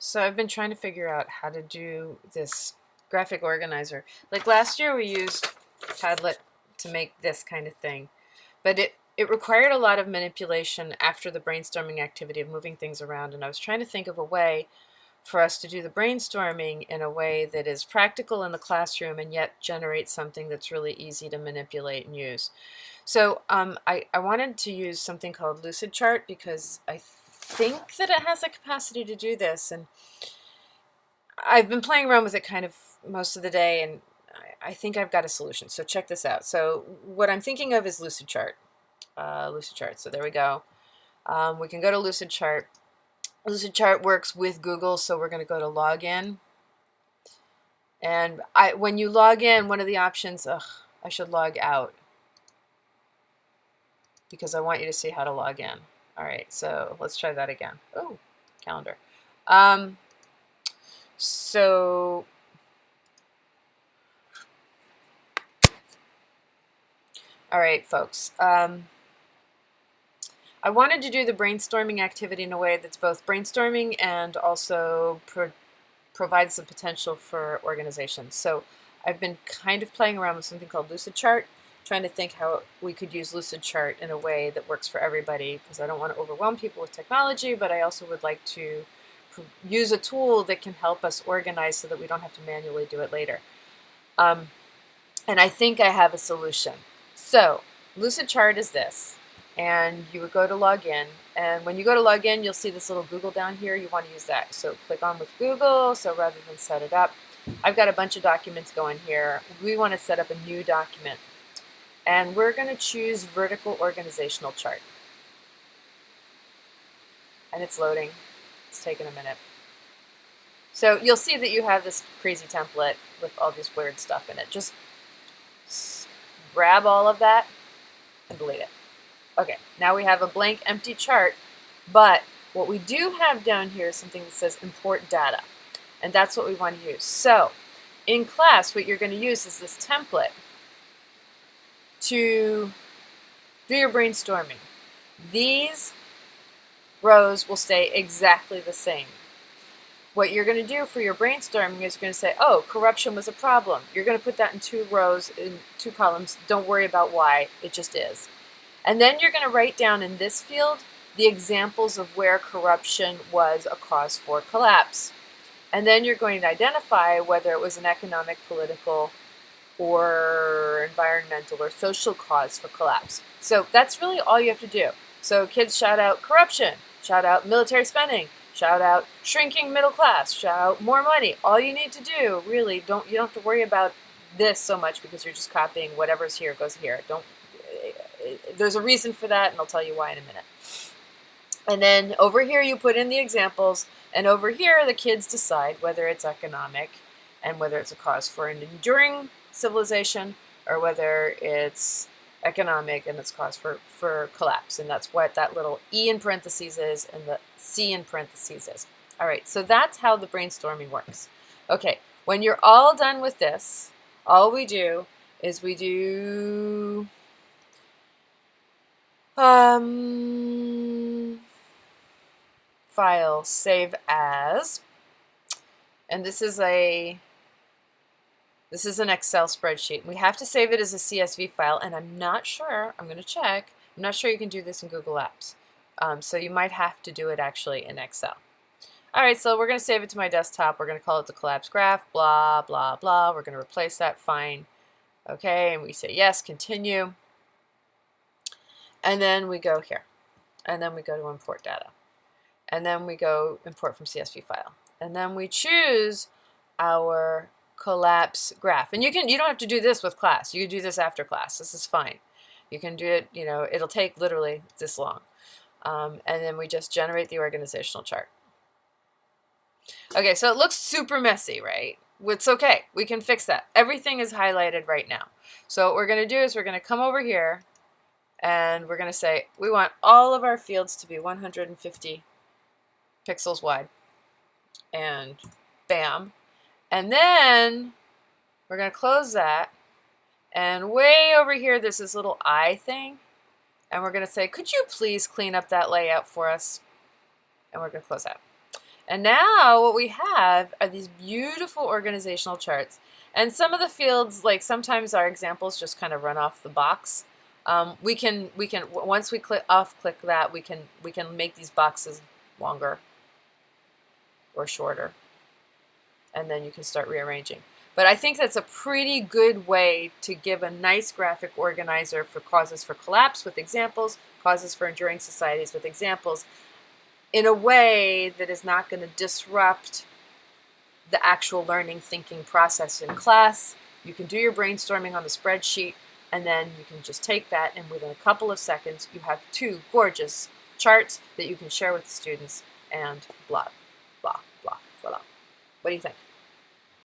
So I've been trying to figure out how to do this graphic organizer. Like last year we used Padlet to make this kind of thing, but it required a lot of manipulation after the brainstorming activity of moving things around, and I was trying to think of a way for us to do the brainstorming in a way that is practical in the classroom and yet generates something that's really easy to manipulate and use. So I wanted to use something called Lucidchart because I think that it has the capacity to do this, and I've been playing around with it kind of most of the day, and I think I've got a solution. So check this out. So what I'm thinking of is Lucidchart. Lucidchart. So there we go. We can go to Lucidchart. Lucidchart works with Google, so we're going to go to Login. And when you log in, one of the options, I should log out because I want you to see how to log in. All right, so let's try that again. Oh, calendar. So all right, folks. I wanted to do the brainstorming activity in a way that's both brainstorming and also provides the potential for organization. So I've been kind of playing around with something called Lucidchart, trying to think how we could use Lucidchart in a way that works for everybody, because I don't want to overwhelm people with technology, but I also would like to use a tool that can help us organize so that we don't have to manually do it later. And I think I have a solution. So Lucidchart is this, and you would go to log in, and when you go to log in, you'll see this little Google down here. You want to use that. So click on with Google. So rather than set it up, I've got a bunch of documents going here. We want to set up a new document, and we're going to choose vertical organizational chart. And it's loading. It's taking a minute. So you'll see that you have this crazy template with all this weird stuff in it. Just grab all of that and delete it. Okay, now we have a blank empty chart, but what we do have down here is something that says import data, and that's what we want to use. So in class, what you're going to use is this template to do your brainstorming. These rows will stay exactly the same. What you're going to do for your brainstorming is you're going to say, oh, corruption was a problem. You're going to put that in 2 rows, in 2 columns. Don't worry about why, it just is. And then you're going to write down in this field the examples of where corruption was a cause for collapse. And then you're going to identify whether it was an economic, political, or environmental or social cause for collapse. So that's really all you have to do. So kids, shout out corruption, shout out military spending, shout out shrinking middle class, shout out more money. All you need to do, really, you don't have to worry about this so much because you're just copying whatever's here goes here. There's a reason for that, and I'll tell you why in a minute. And then over here you put in the examples, and over here the kids decide whether it's economic and whether it's a cause for an enduring civilization or whether it's economic and it's cause for collapse. And that's what that little E in parentheses is and the C in parentheses is. All right, so that's how the brainstorming works. Okay, when you're all done with this, all we do is we do file save as, and this is an Excel spreadsheet. We have to save it as a CSV file, and I'm not sure, I'm going to check, I'm not sure you can do this in Google Apps. So you might have to do it actually in Excel. All right, so we're going to save it to my desktop. We're going to call it the collapse graph, blah, blah, blah. We're going to replace that, fine. Okay, and we say yes, continue. And then we go here. And then we go to import data. And then we go import from CSV file. And then we choose our collapse graph. And you don't have to do this with class. You can do this after class. This is fine. You can do it, it'll take literally this long. And then we just generate the organizational chart. Okay, so it looks super messy, right? It's okay. We can fix that. Everything is highlighted right now. So what we're going to do is we're going to come over here and we're going to say we want all of our fields to be 150 pixels wide. And bam. And then we're going to close that. And way over here, there's this little eye thing. And we're going to say, could you please clean up that layout for us? And we're going to close that. And now what we have are these beautiful organizational charts. And some of the fields, like sometimes our examples just kind of run off the box. We can once we click that, we can make these boxes longer or shorter, and then you can start rearranging. But I think that's a pretty good way to give a nice graphic organizer for causes for collapse with examples, causes for enduring societies with examples, in a way that is not going to disrupt the actual learning thinking process in class. You can do your brainstorming on the spreadsheet, and then you can just take that, and within a couple of seconds you have 2 gorgeous charts that you can share with the students, and blah, blah, blah, blah. What do you think?